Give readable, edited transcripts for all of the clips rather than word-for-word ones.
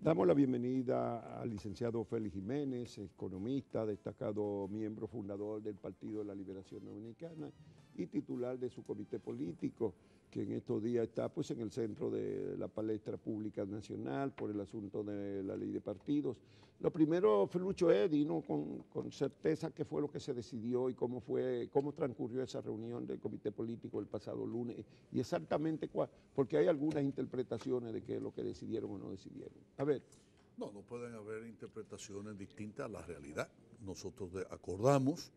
Damos la bienvenida al licenciado Félix Jiménez, economista, destacado miembro fundador del Partido de la Liberación Dominicana y titular de su comité político, que en estos días está pues, en el centro de la palestra pública nacional por el asunto de la ley de partidos. Lo primero, Felucho, es dinos con certeza qué fue lo que se decidió y cómo transcurrió esa reunión del comité político el pasado lunes y exactamente cuál, porque hay algunas interpretaciones de qué es lo que decidieron o no decidieron. A ver. No pueden haber interpretaciones distintas a la realidad. Nosotros acordamos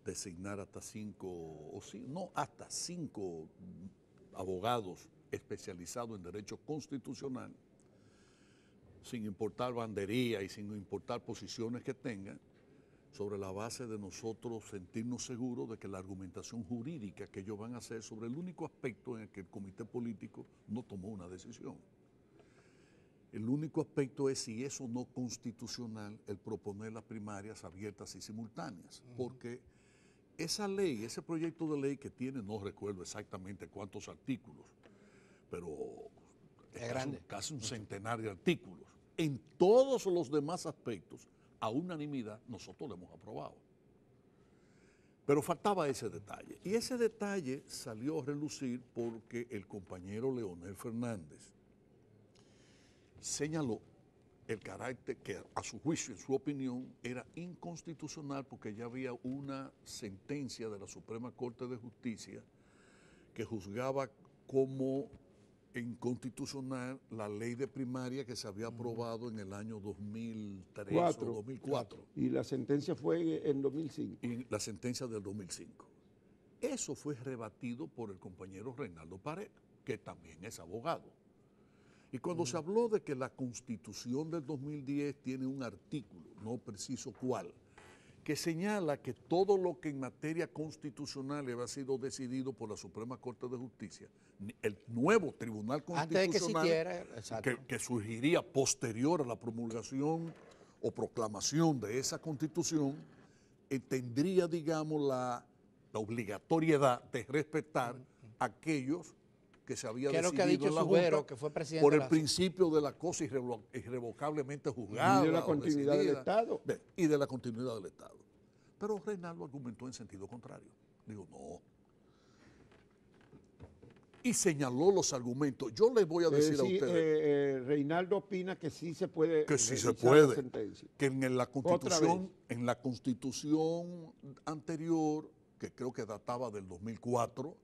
designar hasta hasta cinco abogados especializados en derecho constitucional, sin importar bandería y sin importar posiciones que tengan, sobre la base de nosotros sentirnos seguros de que la argumentación jurídica que ellos van a hacer sobre el único aspecto en el que el comité político no tomó una decisión. El único aspecto es si es o no constitucional el proponer las primarias abiertas y simultáneas, porque esa ley, ese proyecto de ley que tiene, no recuerdo exactamente cuántos artículos, pero es casi un centenar de artículos. En todos los demás aspectos, a unanimidad, nosotros lo hemos aprobado. Pero faltaba ese detalle. Y ese detalle salió a relucir porque el compañero Leonel Fernández señaló el carácter que a su juicio, en su opinión, era inconstitucional porque ya había una sentencia de la Suprema Corte de Justicia que juzgaba como inconstitucional la ley de primaria que se había aprobado en el año 2003 o 2004. Y la sentencia fue en 2005. Y la sentencia del 2005. Eso fue rebatido por el compañero Reinaldo Paredes, que también es abogado. Y cuando se habló de que la Constitución del 2010 tiene un artículo, no preciso cuál, que señala que todo lo que en materia constitucional había sido decidido por la Suprema Corte de Justicia, el nuevo Tribunal Constitucional que surgiría posterior a la promulgación o proclamación de esa Constitución, tendría, digamos, la obligatoriedad de respetar aquellos que se había decidido que ha dicho en la Subero, Junta que fue presidente por el principio de la cosa irrevocablemente juzgada. Y de la continuidad del Estado. Y de la continuidad del Estado. Pero Reinaldo argumentó en sentido contrario. Digo, no. Y señaló los argumentos. Yo les voy a decir a ustedes. Reinaldo opina que sí se puede. Que sí se puede. Que en la Constitución anterior, que creo que databa del 2004,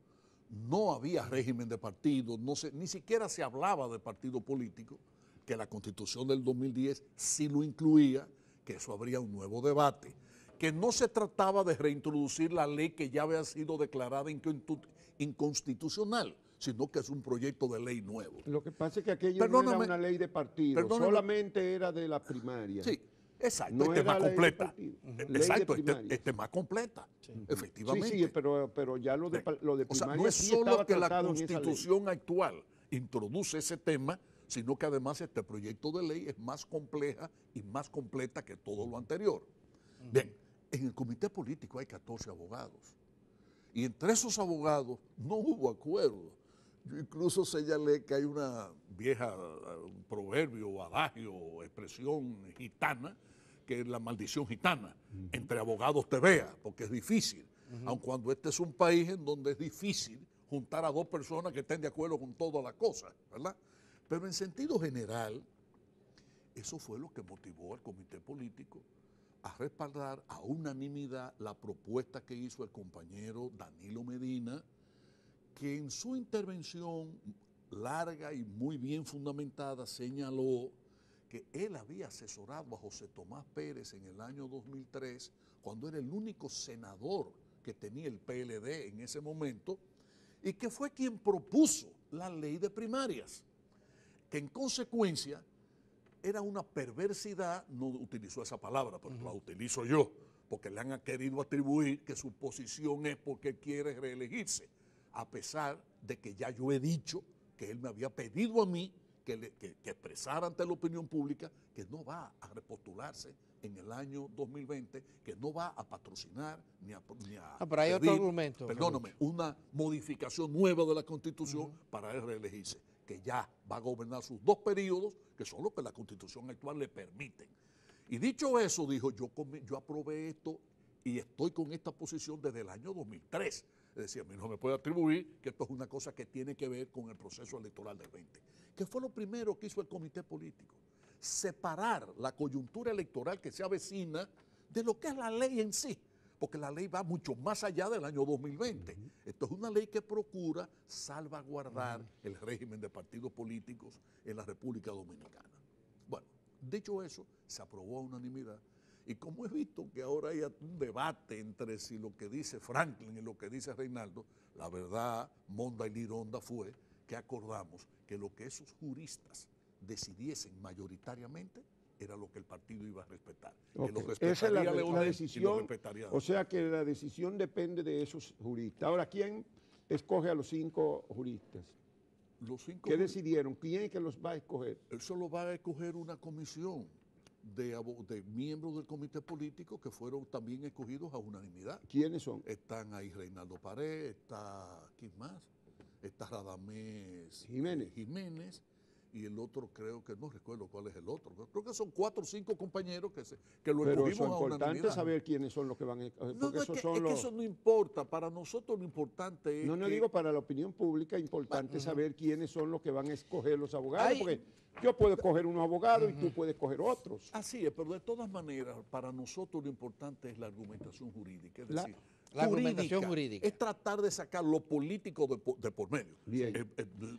no había régimen de partido, ni siquiera se hablaba de partido político, que la Constitución del 2010 sí lo incluía, que eso habría un nuevo debate, que no se trataba de reintroducir la ley que ya había sido declarada inconstitucional, sino que es un proyecto de ley nuevo. Lo que pasa es que aquello no era una ley de partido, solamente era de la primaria. Sí. Exacto, no es más completa. Exacto, este es más completa, efectivamente. Sí, pero ya lo de primaria. O sea, no es solo que la Constitución actual introduce ese tema, sino que además este proyecto de ley es más compleja y más completa que todo lo anterior. Bien, en el comité político hay 14 abogados. Y entre esos abogados no hubo acuerdo. Yo incluso señalé que hay una vieja proverbio, adagio, expresión gitana, que es la maldición gitana. Entre abogados te vea, porque es difícil. Aun cuando este es un país en donde es difícil juntar a dos personas que estén de acuerdo con todas las cosas, ¿verdad? Pero en sentido general, eso fue lo que motivó al comité político a respaldar a unanimidad la propuesta que hizo el compañero Danilo Medina, que en su intervención larga y muy bien fundamentada señaló que él había asesorado a José Tomás Pérez en el año 2003, cuando era el único senador que tenía el PLD en ese momento, y que fue quien propuso la ley de primarias, que en consecuencia era una perversidad, no utilizó esa palabra, pero la utilizo yo, porque le han querido atribuir que su posición es porque quiere reelegirse, a pesar de que ya yo he dicho que él me había pedido a mí que expresara ante la opinión pública que no va a repostularse en el año 2020, que no va a patrocinar ni a pero hay otro argumento. Perdóname, una modificación nueva de la Constitución para él reelegirse. que ya va a gobernar sus 2 periodos, que son los que la Constitución actual le permiten. Y dicho eso, dijo, yo aprobé esto y estoy con esta posición desde el año 2003. Es decir, a mí no me puede atribuir que esto es una cosa que tiene que ver con el proceso electoral del 20. ¿Qué fue lo primero que hizo el comité político? Separar la coyuntura electoral que se avecina de lo que es la ley en sí, porque la ley va mucho más allá del año 2020. Esto es una ley que procura salvaguardar el régimen de partidos políticos en la República Dominicana. Bueno, dicho eso, se aprobó a unanimidad. Y como he visto que ahora hay un debate entre si lo que dice Franklin y lo que dice Reinaldo, la verdad, monda y lironda fue que acordamos que lo que esos juristas decidiesen mayoritariamente era lo que el partido iba a respetar. Okay. Que lo respetaría esa es la Leonel decisión, y lo respetaría. O sea que la decisión depende de esos juristas. Ahora, ¿quién escoge a los 5 juristas? Los 5 ¿Qué decidieron? ¿Quién es que los va a escoger? Eso lo va a escoger una comisión de miembros del comité político que fueron también escogidos a unanimidad. ¿Quiénes son? Están ahí Reinaldo Pared, está, ¿quién más? Está Radamés Jiménez, y el otro creo que no recuerdo cuál es el otro. Creo que son 4 o 5 compañeros que lo Pero escogimos a unanimidad. es importante saber quiénes son los que van a escoger. No, es que eso no importa. Para nosotros lo importante es No que... digo para la opinión pública, es importante saber quiénes son los que van a escoger los abogados, porque yo puedo escoger unos abogados y tú puedes escoger otros. Así es, pero de todas maneras, para nosotros lo importante es la argumentación jurídica, es decir, la argumentación jurídica es tratar de sacar lo político de por medio.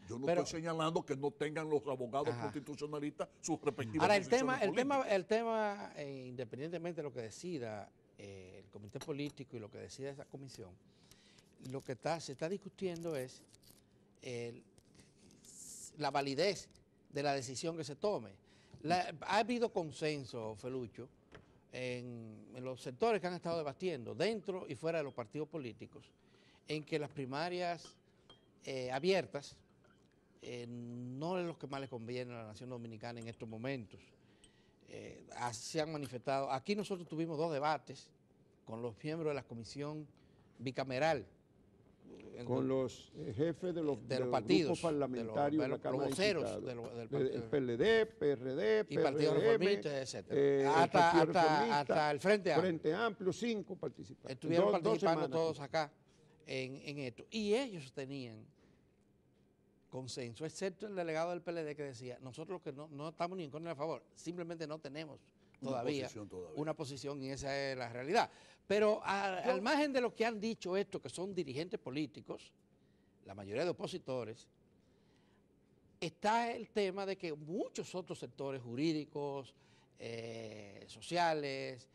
Yo no estoy señalando que no tengan los abogados constitucionalistas sus respectivas posiciones políticas. El tema, independientemente de lo que decida el comité político y lo que decida esa comisión, lo que se está discutiendo es la validez de la decisión que se tome. Ha habido consenso, Felucho, en los sectores que han estado debatiendo, dentro y fuera de los partidos políticos, en que las primarias abiertas no es lo que más le conviene a la nación dominicana en estos momentos. Se han manifestado, aquí nosotros tuvimos 2 debates con los miembros de la comisión bicameral, con los jefes de los partidos, grupos parlamentarios de la Cámara de Diputados, del PLD, PRD, y Partido Reformista, etcétera. Hasta el Frente Amplio, 5 participantes. Estuvieron participando todos acá en esto. Y ellos tenían consenso, excepto el delegado del PLD que decía, nosotros los que no estamos ni en contra ni a favor, simplemente no tenemos todavía una posición y esa es la realidad. Pero al margen de lo que han dicho esto, que son dirigentes políticos, la mayoría de opositores, está el tema de que muchos otros sectores jurídicos, sociales,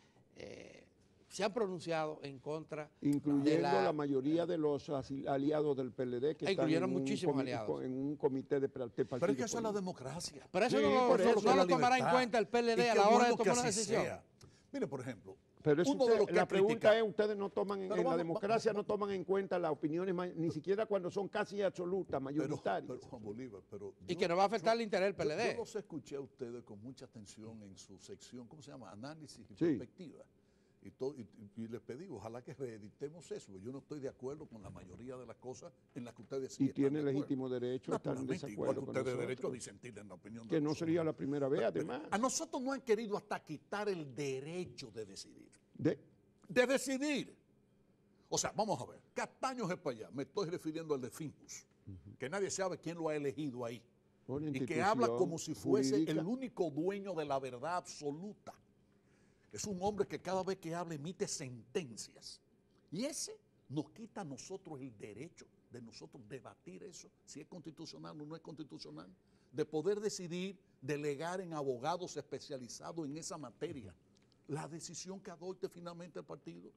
se han pronunciado en contra, incluyendo la mayoría de los aliados del PLD que están en un comité de partido. Pero es que eso es la democracia. Pero eso no lo tomará en cuenta el PLD a la hora de tomar una decisión. Mire, por ejemplo, pero la pregunta es, ustedes no toman, en la democracia no toman en cuenta las opiniones, ni siquiera cuando son casi absolutas, mayoritarias. Pero Juan Bolívar, y que no va a afectar el interés del PLD. Yo los escuché a ustedes con mucha atención en su sección, ¿cómo se llama? Análisis y perspectiva. Y les pedí, ojalá que reeditemos eso, porque yo no estoy de acuerdo con la mayoría de las cosas en las que ustedes sí están tiene legítimo derecho a estar en desacuerdo con ustedes derecho a disentir en la opinión que no sería la primera vez, además. A nosotros no han querido hasta quitar el derecho de decidir. De decidir. O sea, vamos a ver, Castaños es para allá, me estoy refiriendo al de Finjus, que nadie sabe quién lo ha elegido ahí, y que habla como si fuese el único dueño de la verdad absoluta. Es un hombre que cada vez que habla emite sentencias. Y ese nos quita a nosotros el derecho de nosotros debatir eso, si es constitucional o no es constitucional, de poder decidir, delegar en abogados especializados en esa materia la decisión que adopte finalmente el partido.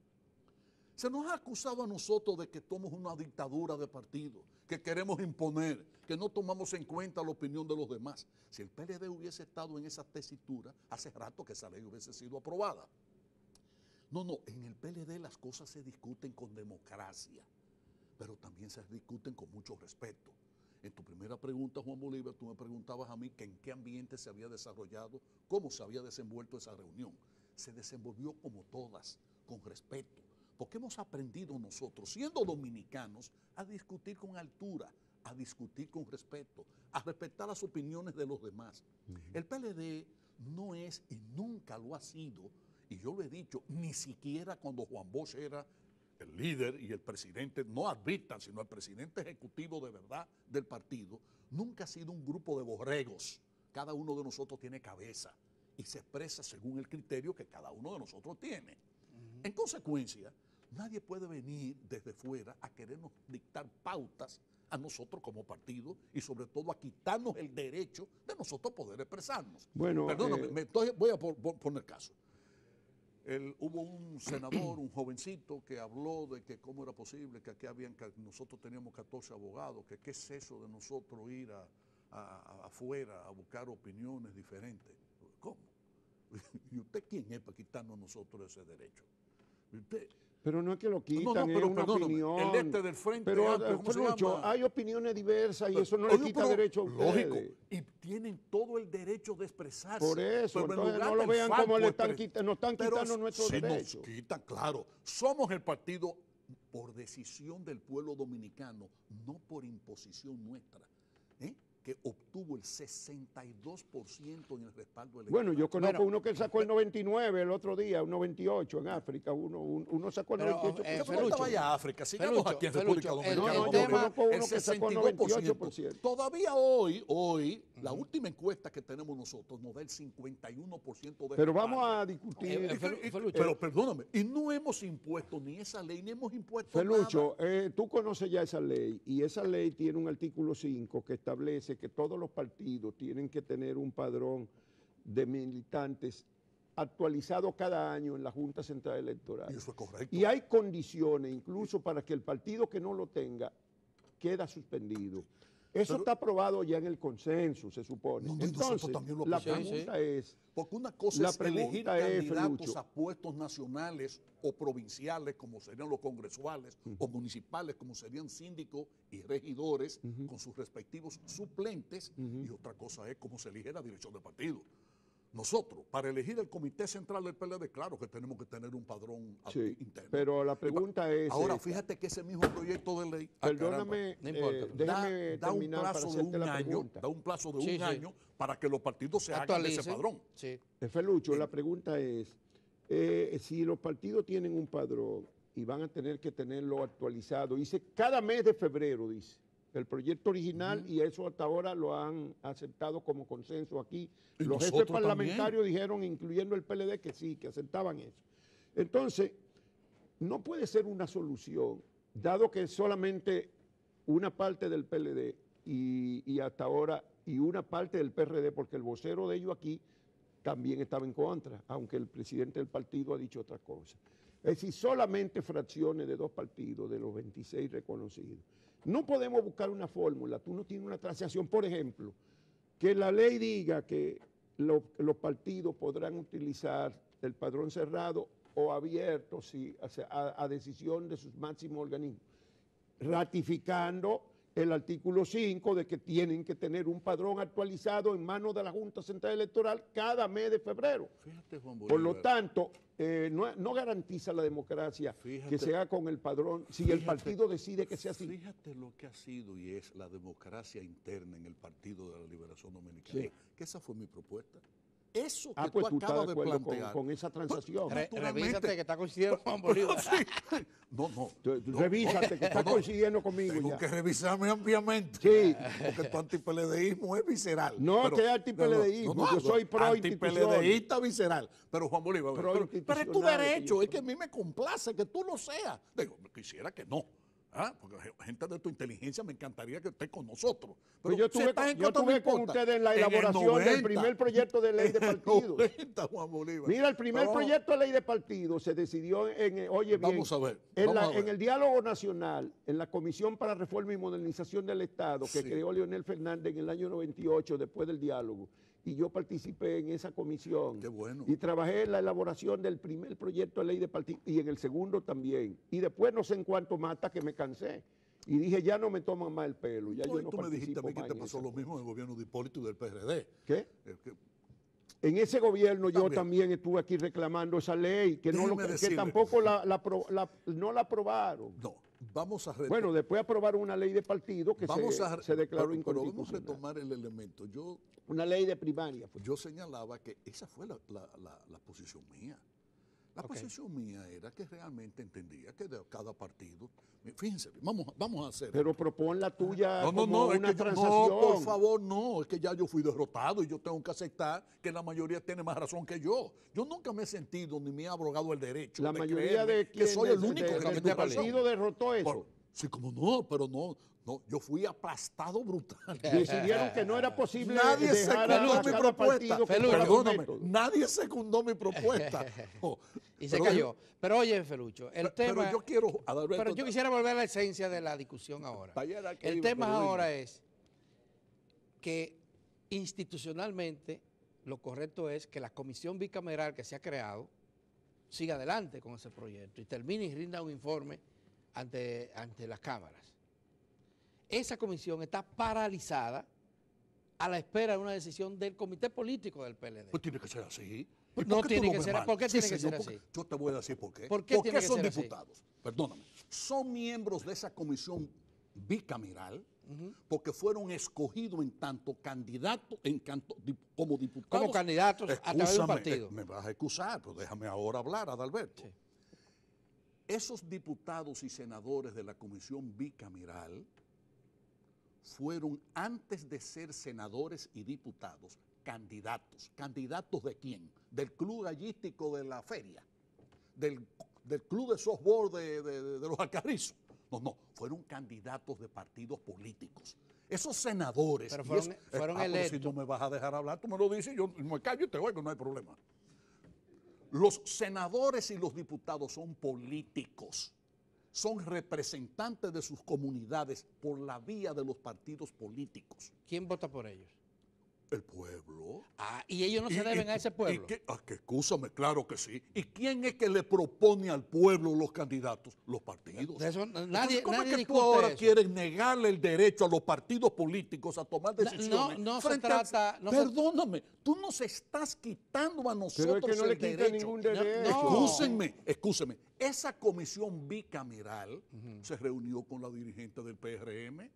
Se nos ha acusado a nosotros de que somos una dictadura de partido, que queremos imponer, que no tomamos en cuenta la opinión de los demás. Si el PLD hubiese estado en esa tesitura, hace rato que esa ley hubiese sido aprobada. No, en el PLD las cosas se discuten con democracia, pero también se discuten con mucho respeto. En tu primera pregunta, Juan Bolívar, tú me preguntabas a mí que en qué ambiente se había desarrollado, cómo se había desenvuelto esa reunión. Se desenvolvió como todas, con respeto. Porque hemos aprendido nosotros, siendo dominicanos, a discutir con altura, a discutir con respeto, a respetar las opiniones de los demás. El PLD no es y nunca lo ha sido, y yo lo he dicho, ni siquiera cuando Juan Bosch era el líder y el presidente, no arbitran, sino el presidente ejecutivo de verdad del partido, nunca ha sido un grupo de borregos. Cada uno de nosotros tiene cabeza y se expresa según el criterio que cada uno de nosotros tiene. En consecuencia, nadie puede venir desde fuera a querernos dictar pautas a nosotros como partido y sobre todo a quitarnos el derecho de nosotros poder expresarnos. Bueno, perdóname, voy a poner caso. Hubo un senador, un jovencito, que habló de que cómo era posible que aquí nosotros teníamos 14 abogados, que qué es eso de nosotros ir afuera a buscar opiniones diferentes. ¿Cómo? ¿Y usted quién es para quitarnos a nosotros ese derecho? Pero no es que lo quitan, pero es una opinión. El del frente pero, amplio, ¿cómo se llama? hay opiniones diversas y eso no le quita derecho a ustedes. Lógico, y tienen todo el derecho de expresarse. Por eso, pero entonces no lo vean como nos están quitando nuestros derechos. Nos quitan, claro. Somos el partido por decisión del pueblo dominicano, no por imposición nuestra, que obtuvo el 62% en el respaldo electoral. Bueno, yo conozco uno que sacó el 99 el otro día, un 98 en África, uno sacó el 98%. No vaya a África, sigamos aquí en República Dominicana. Yo conozco uno que sacó el 98%. Todavía hoy, la última encuesta que tenemos nosotros nos da el 51% de... Pero vamos a discutir... pero perdóname, y no hemos impuesto ni esa ley, ni hemos impuesto Felucho, tú conoces ya esa ley, y esa ley tiene un artículo 5 que establece que todos los partidos tienen que tener un padrón de militantes actualizado cada año en la Junta Central Electoral. Y eso es correcto. Y hay condiciones incluso para que el partido que no lo tenga queda suspendido. Eso está aprobado ya en el consenso, se supone. No, entonces, la pregunta es... Porque una cosa es elegir candidatos a puestos nacionales o provinciales, como serían los congresuales, o municipales, como serían síndicos y regidores, con sus respectivos suplentes, y otra cosa es cómo se elige la dirección del partido. Nosotros, para elegir el comité central del PLD, claro que tenemos que tener un padrón interno. Pero la pregunta es... Ahora, fíjate que ese mismo proyecto de ley... Perdóname, déjame da un terminar plazo para de hacerte un la año, pregunta. da un plazo de un año para que los partidos se hagan de ese padrón. Sí. Felucho, la pregunta es, si los partidos tienen un padrón y van a tener que tenerlo actualizado, dice cada mes de febrero, dice, el proyecto original, y eso hasta ahora lo han aceptado como consenso aquí. Y los jefes parlamentarios dijeron, incluyendo el PLD, que sí, que aceptaban eso. Entonces, no puede ser una solución, dado que solamente una parte del PLD y hasta ahora, y una parte del PRD, porque el vocero de ellos aquí también estaba en contra, aunque el presidente del partido ha dicho otra cosa. Es decir, solamente fracciones de dos partidos, de los 26 reconocidos. No podemos buscar una fórmula, tú no tienes una transacción, por ejemplo, que la ley diga que los partidos podrán utilizar el padrón cerrado o abierto a decisión de sus máximos organismos, ratificando el artículo 5 de que tienen que tener un padrón actualizado en manos de la Junta Central Electoral cada mes de febrero. Fíjate, Juan Bolívar. Por lo tanto, no garantiza la democracia que se haga con el padrón si el partido decide que sea así. Fíjate lo que ha sido y es la democracia interna en el Partido de la Liberación Dominicana. Sí. Que esa fue mi propuesta. Eso que pues tú acabas de plantear. con esa transacción. Revísate que está coincidiendo Juan Bolívar. No. Revísate que está coincidiendo conmigo. Tengo ya. que revisarme ampliamente. Sí. Porque tu antipeledeísmo es visceral. No, que es antipeledeísmo. Yo soy pro institución. Antipeledeísta visceral. Pero Juan Bolívar, pero es tu derecho. Es que a mí me complace que tú lo seas. Digo, quisiera que no. Porque gente de tu inteligencia me encantaría que esté con nosotros. Pero yo estuve con ustedes en la elaboración del primer proyecto de ley de partido. Mira, el primer proyecto de ley de partido se decidió oye bien, vamos a ver, en el diálogo nacional, en la Comisión para Reforma y Modernización del Estado, que creó Leonel Fernández en el año 98, después del diálogo. Y yo participé en esa comisión. Qué bueno. Y trabajé en la elaboración del primer proyecto de ley de partido y en el segundo también. Y después no sé en cuánto más, hasta que me cansé. Y dije, ya no me toman más el pelo. Ya yo no tú me dijiste a mí que te pasó lo mismo en el gobierno de Hipólito y del PRD. ¿Qué? En ese gobierno yo también estuve aquí reclamando esa ley, que tampoco no la aprobaron. No, Vamos a Bueno, después aprobaron una ley de partido que se declaró pero vamos a inconstitucional. retomar el elemento. Una ley de primaria. Yo señalaba que esa fue la posición mía. La posición mía era que realmente entendía que de cada partido, fíjense, vamos a hacer. Pero propon la tuya como una es que transacción. no, por favor, no, es que ya yo fui derrotado y yo tengo que aceptar que la mayoría tiene más razón que yo. Yo nunca me he sentido ni me he abrogado el derecho. La mayoría de que soy el único que que el partido derrotó eso. Sí, como no, pero no, yo fui aplastado brutal. Decidieron que no era posible nadie dejar a secundó mi cada propuesta. partido que Perdóname, nadie secundó mi propuesta. Y se cayó. Pero oye, Felucho, el tema... Pero yo quiero... Pero yo quisiera volver a la esencia de la discusión ahora. El tema ahora es que institucionalmente lo correcto es que la comisión bicameral que se ha creado siga adelante con ese proyecto y termine y rinda un informe ante las cámaras. Esa comisión está paralizada a la espera de una decisión del comité político del PLD. Pues tiene que ser así. No tiene que ser así. ¿Por qué tiene que ser así? Yo te voy a decir por qué. ¿Por qué tiene que son ser diputados? así? Perdóname. Son miembros de esa comisión bicameral porque fueron escogidos en tanto candidatos, como diputados. Como candidatos a través de un partido. Me vas a excusar, pero déjame ahora hablar, Adalberto. Sí. Esos diputados y senadores de la comisión bicameral fueron, antes de ser senadores y diputados, candidatos. ¿Candidatos de quién? Del club gallístico de la feria, del club de softball de los Alcarrizos. No, fueron candidatos de partidos políticos. Esos senadores... Pero fueron electos. Si no me vas a dejar hablar, tú me lo dices, yo me callo y te oigo, no hay problema. Los senadores y los diputados son políticos. Son representantes de sus comunidades por la vía de los partidos políticos. ¿Quién vota por ellos? El pueblo. Y ellos no se deben a ese pueblo. Que excúsame, claro que sí. ¿Y quién es que le propone al pueblo los candidatos? Los partidos. De eso, ¿Cómo nadie es que tú discute ahora eso? quieres negarle el derecho a los partidos políticos a tomar decisiones? No se trata... Perdóname, tú nos estás quitando a nosotros Pero es que no le el quita derecho. ningún derecho. Excúsenme. Esa comisión bicameral se reunió con la dirigente del PRM.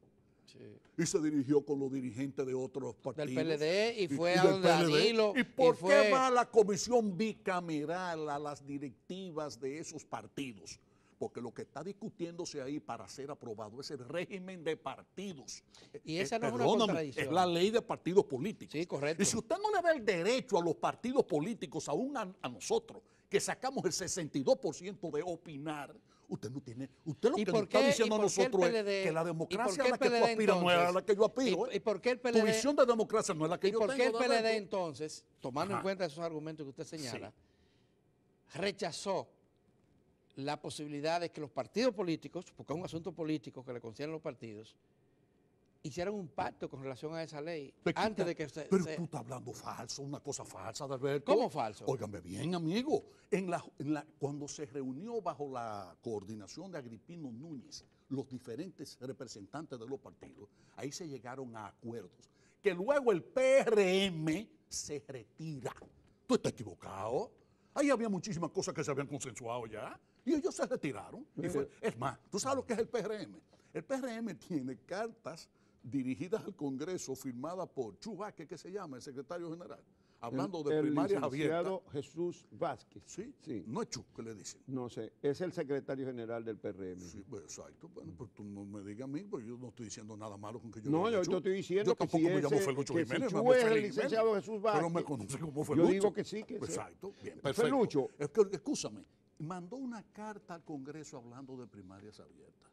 Sí. Y se dirigió con los dirigentes de otros partidos. Del PLD y fue a donde Danilo. ¿Y por qué va la comisión bicameral a las directivas de esos partidos? Porque lo que está discutiéndose ahí para ser aprobado es el régimen de partidos. Y esa no es una contradicción. Es la ley de partidos políticos. Sí, correcto. Y si usted no le da el derecho a los partidos políticos, aún a nosotros, que sacamos el 62% de opinar, usted no tiene... Usted lo que nos está diciendo a nosotros es que la democracia a la que tú aspiras no es a la que yo aspiro. ¿Y por qué el PLD? Tu visión de democracia no es la que yo tengo. ¿Y por qué el PLD entonces, tomando en cuenta esos argumentos que usted señala, rechazó la posibilidad de que los partidos políticos, porque es un asunto político que le concierne a los partidos, hicieron un pacto con relación a esa ley antes de que Pero tú estás hablando falso, una cosa falsa, Adalberto. ¿Cómo falso? Óigame bien, amigo. Cuando se reunió bajo la coordinación de Agripino Núñez, los diferentes representantes de los partidos, ahí se llegaron a acuerdos. Que luego el PRM se retira. Tú estás equivocado. Ahí había muchísimas cosas que se habían consensuado ya. Y ellos se retiraron. Es más, ¿tú sabes lo que es el PRM? El PRM tiene cartas dirigidas al Congreso firmadas por Chubaque, que se llama, el secretario general, hablando de primarias abiertas. El Jesús Vázquez. Sí, no es Chu, que le dicen. No sé, es el secretario general del PRM. Sí, pues, exacto. Bueno, pues tú no me digas a mí, pues yo no estoy diciendo nada malo con que yo no, yo te estoy diciendo yo que tampoco me llamo Felucho que Jiménez, si me Chu llamo es el Félix licenciado Jiménez, Jesús Vázquez. pero me conoce como Felucho. Yo digo que sí, que sí. Exacto, bien, perfecto. Felucho. Es que, escúchame, mandó una carta al Congreso hablando de primarias abiertas.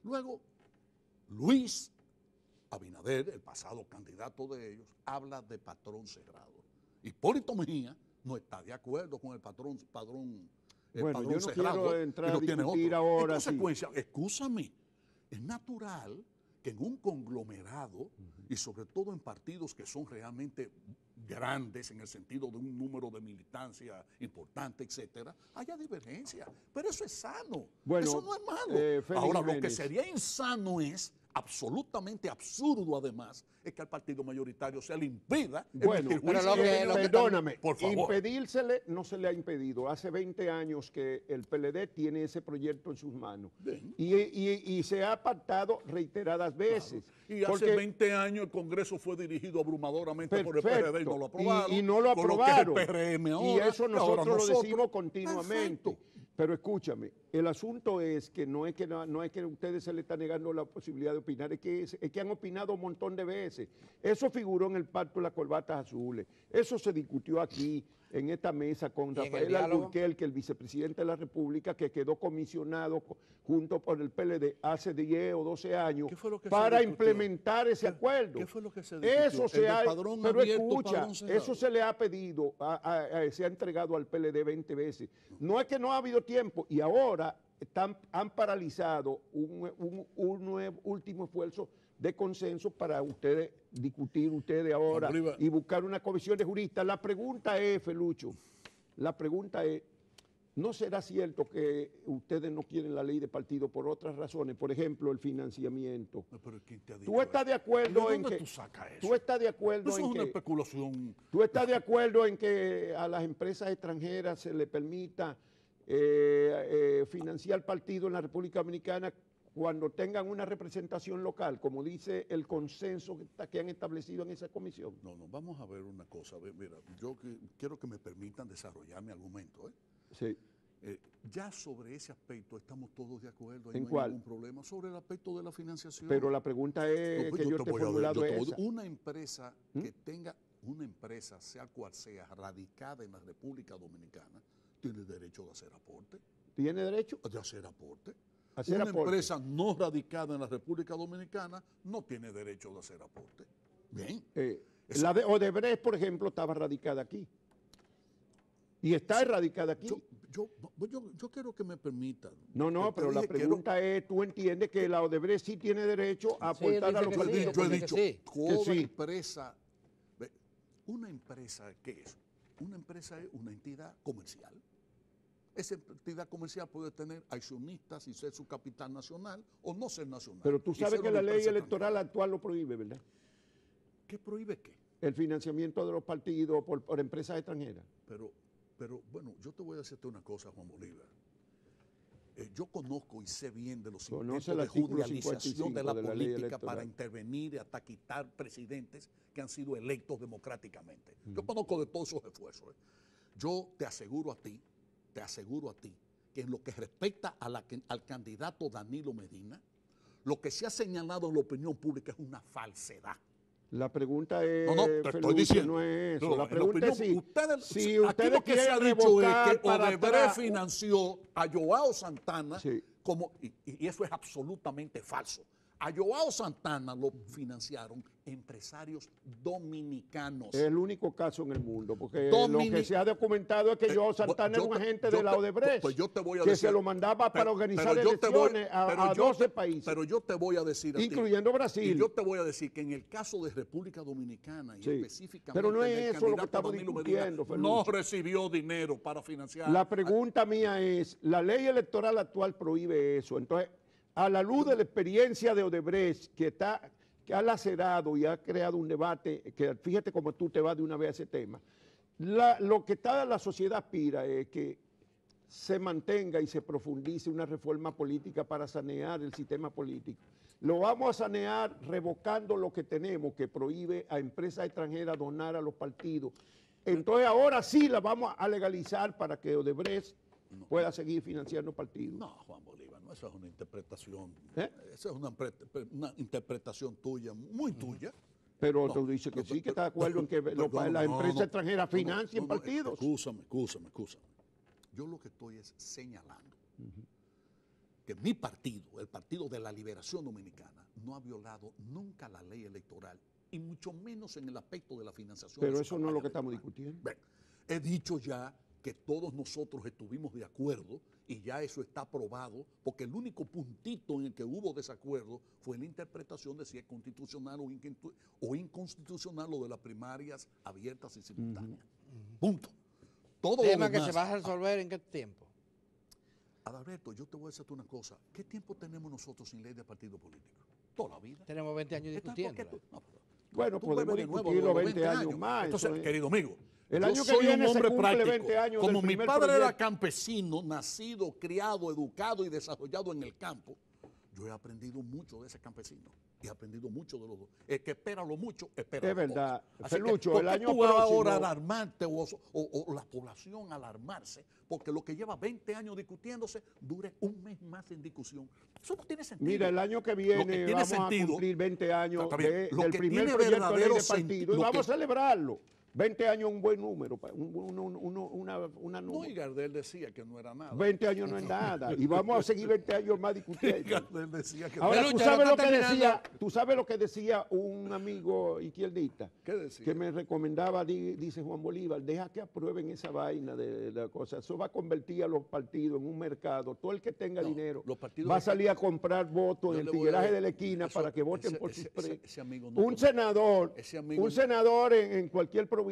Luego, Luis Abinader, el pasado candidato de ellos, habla de patrón cerrado. Hipólito Mejía no está de acuerdo con el padrón Bueno, yo no cerrado, quiero entrar a discutir ahora. En consecuencia, excúsame, es natural que en un conglomerado y sobre todo en partidos que son realmente grandes en el sentido de un número de militancia importante, etcétera, haya divergencia. Pero eso es sano. Bueno, eso no es malo. Ahora, Jiménez, lo que sería insano es absolutamente absurdo además es que al partido mayoritario se le impida bueno, emitir juicio. perdóname, por favor. impedírsele no se le ha impedido. Hace 20 años que el PLD tiene ese proyecto en sus manos y se ha pactado reiteradas veces. Claro. Y hace 20 años el Congreso fue dirigido abrumadoramente por el PRD y no lo aprobaron. Y no lo aprobaron. Con lo que es el PRM ahora, y eso nosotros lo nosotros decimos continuamente. Perfecto. Pero escúchame, el asunto es que no es que a ustedes se les está negando la posibilidad de opinar, es que han opinado un montón de veces. Eso figuró en el pacto de las corbatas azules. Eso se discutió aquí, en esta mesa, con Rafael Alburquerque, el vicepresidente de la República, que quedó comisionado junto por el PLD hace 10 o 12 años para implementar ese acuerdo. ¿Qué fue lo que se discutió? Eso pero escucha, eso se le ha pedido, se ha entregado al PLD 20 veces. No es que no ha habido tiempo y ahora han paralizado un nuevo, último esfuerzo de consenso para discutir ahora y buscar una comisión de juristas. La pregunta es, Felucho, ¿no será cierto que ustedes no quieren la ley de partido por otras razones? Por ejemplo, el financiamiento. Pero ¿quién te ha dicho ¿Tú estás de acuerdo ¿De en dónde que tú sacas eso? tú estás de acuerdo Eso en es una que especulación. tú estás de acuerdo en que a las empresas extranjeras se le permita financiar partidos en la República Dominicana cuando tengan una representación local, como dice el consenso que han establecido en esa comisión? No, vamos a ver una cosa. Mira, yo quiero que me permitan desarrollar mi argumento. Sí. Ya sobre ese aspecto estamos todos de acuerdo. ¿En no cuál? hay ningún problema. Sobre el aspecto de la financiación. Pero la pregunta es que yo te he formulado esa. Una empresa que tenga, una empresa, sea cual sea, radicada en la República Dominicana, tiene derecho de hacer aporte. ¿Tiene derecho? De hacer aporte. Una empresa no radicada en la República Dominicana no tiene derecho de hacer aporte. Bien. La de Odebrecht, por ejemplo, estaba radicada aquí. Y está erradicada aquí. Yo quiero que me permitan. No, pero la pregunta es, ¿tú entiendes que la Odebrecht sí tiene derecho a aportar a los partidos? Yo he dicho, toda sí. empresa. ¿Una empresa qué es? Una empresa es una entidad comercial. Esa entidad comercial puede tener accionistas y ser su capital nacional o no ser nacional. Pero tú sabes que la ley electoral actual lo prohíbe, ¿verdad? ¿Qué prohíbe qué? El financiamiento de los partidos por empresas extranjeras. Pero bueno, yo te voy a decirte una cosa, Juan Bolívar. Yo conozco y sé bien de los intentos de judicialización de la política para intervenir y hasta quitar presidentes que han sido electos democráticamente. Yo conozco de todos esos esfuerzos. Yo te aseguro a ti que en lo que respecta a al candidato Danilo Medina, lo que se ha señalado en la opinión pública es una falsedad. La pregunta es, te estoy diciendo, no es eso. No, la pregunta es si aquí lo que se ha dicho es que Odebrecht financió a Joao Santana, y eso es absolutamente falso. A Joao Santana lo financiaron empresarios dominicanos. Es el único caso en el mundo, porque lo que se ha documentado es que Joao Santana era un agente de la Odebrecht, pues yo te voy a que decir, se lo mandaba para organizar elecciones a 12 países. Pero yo te voy a decir incluyendo Brasil. Y yo te voy a decir que en el caso de República Dominicana y específicamente pero no es eso lo que estamos discutiendo, Medina, no recibió dinero para financiar. La pregunta mía es, la ley electoral actual prohíbe eso. Entonces, a la luz de la experiencia de Odebrecht, que ha lacerado y ha creado un debate, que fíjate cómo tú te vas de una vez a ese tema, lo que la sociedad aspira es que se mantenga y se profundice una reforma política para sanear el sistema político. Lo vamos a sanear revocando lo que tenemos, que prohíbe a empresas extranjeras donar a los partidos. Entonces ahora sí la vamos a legalizar para que Odebrecht pueda seguir financiando partidos. No, Juan Bolívar. Eso es una interpretación, eso es una interpretación tuya, muy tuya. Pero tú dices que sí, que estás de acuerdo en que las empresas extranjeras financien partidos. Escúchame. Yo lo que estoy es señalando que mi partido, el Partido de la Liberación Dominicana, no ha violado nunca la ley electoral, y mucho menos en el aspecto de la financiación. Pero eso no es lo que estamos discutiendo. Bien, he dicho ya que todos nosotros estuvimos de acuerdo y ya eso está aprobado, porque el único puntito en el que hubo desacuerdo fue la interpretación de si es constitucional o inconstitucional lo de las primarias abiertas y simultáneas. Punto. Todo tema que se va a resolver en qué tiempo. Adalberto, yo te voy a decir una cosa. ¿Qué tiempo tenemos nosotros sin ley de partido político? toda la vida. Tenemos 20 años discutiendo. Bueno, podemos discutirlo 20 años más. Entonces, querido amigo, el yo año que soy viene un hombre se cumple práctico. 20 años Como del mi primer padre era proyecto. campesino, nacido, criado, educado y desarrollado en el campo, yo he aprendido mucho de ese campesino. He aprendido mucho de los dos. El que espera lo mucho, espera Es lo verdad. poco. Así Felucho, que, ¿por el qué año tú vas próximo- ahora a alarmarte o la población a alarmarse? Porque lo que lleva 20 años discutiéndose dure un mes más en discusión. Eso no tiene sentido. Mira, el año que Lo que viene tiene vamos sentido- a cumplir 20 años Está bien. Lo del que primer tiene proyecto de ley verdadero de partido y lo vamos que- a celebrarlo. 20 años es un buen número, una No, y Gardel decía que no era nada. 20 años no es nada y vamos a seguir 20 años más discutiendo. Gardel decía que Ahora, Felucho, ¿tú sabes ya lo está que terminando. decía? ¿Tú sabes lo que decía un amigo izquierdista? ¿Qué decía? Que me recomendaba, dice Juan Bolívar, deja que aprueben esa vaina de la cosa. Eso va a convertir a los partidos en un mercado. Todo el que tenga No, dinero los partidos va a de- salir a comprar votos Yo en el le voy a tigueraje decir, de la esquina eso- para que voten ese- por ese- sus pre. ese amigo no Un come. senador, Ese amigo- en cualquier provincia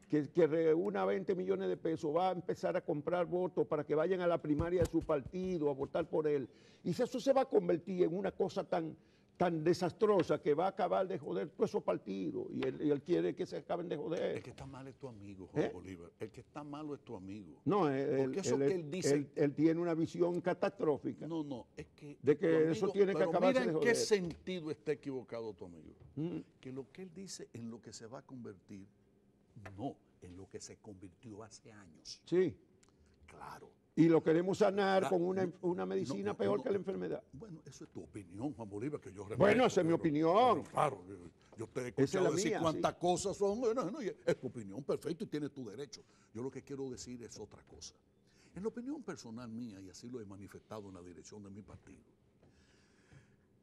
que reúna 20 millones de pesos va a empezar a comprar votos para que vayan a la primaria de su partido a votar por él. Y eso se va a convertir en una cosa tan desastrosa que va a acabar de joder todos esos partidos. Y él quiere que se acaben de joder. El que está mal es tu amigo, Juan ¿Eh? Bolívar. El que está malo es tu amigo. No, Porque eso que él dice- él tiene una visión catastrófica. No, es que... De que tu amigo- eso tiene que pero acabarse mira de en qué joder. sentido está equivocado tu amigo. Mm. Que lo que él dice en lo que se va a convertir, no, en lo que se convirtió hace años. Sí. Claro. Y lo queremos sanar Ah, con una no, medicina no, peor no. que la enfermedad. Bueno, eso es tu opinión, Juan Bolívar, que yo respeto. Bueno, esa es mi pero- opinión. pero claro, yo te he Esa es escuchado la decir mía, cuántas sí. cosas son. Bueno, y es tu opinión, perfecto, y tienes tu derecho. Yo lo que quiero decir es otra cosa. En la opinión personal mía, y así lo he manifestado en la dirección de mi partido,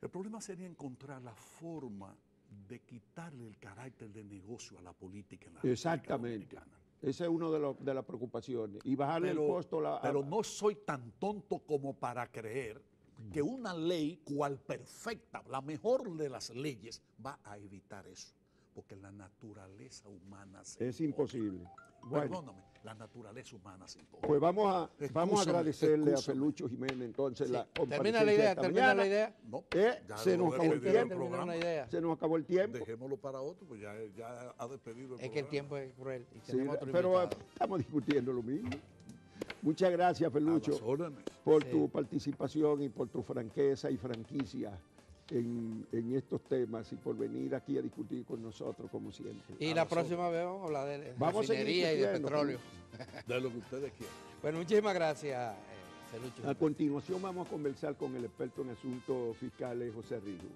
el problema sería encontrar la forma de quitarle el carácter de negocio a la política en la República Exactamente. Dominicana. Esa es una de las preocupaciones. Y bajarle el costo Pero no soy tan tonto como para creer que una ley cual perfecta, la mejor de las leyes, va a evitar eso. Porque la naturaleza humana se es impone. imposible. Bueno, Perdóname, la naturaleza humana se impone. pues vamos a Excúsame, agradecerle a excúsame. Felucho Jiménez entonces la Termina comparecencia la de idea, esta termina la mañana. idea. No, Ya se lo nos he acabó el despedido del tiempo. Termina programa. una idea. Se nos acabó el tiempo. Dejémoslo para otro, pues ya ha despedido el Es que el programa. tiempo es cruel. Y Sí, tenemos otro pero invitado. estamos discutiendo lo mismo. Muchas gracias, A Felucho, las órdenes. por Sí. tu participación y por tu franqueza y franquicia en estos temas y por venir aquí a discutir con nosotros, como siempre. Y la próxima vez vamos a hablar de Vamos a seguir refinería y de discutiendo, petróleo. De lo que ustedes quieran. Bueno, muchísimas gracias, Felucho. A continuación vamos a conversar con el experto en asuntos fiscales, José Rijo.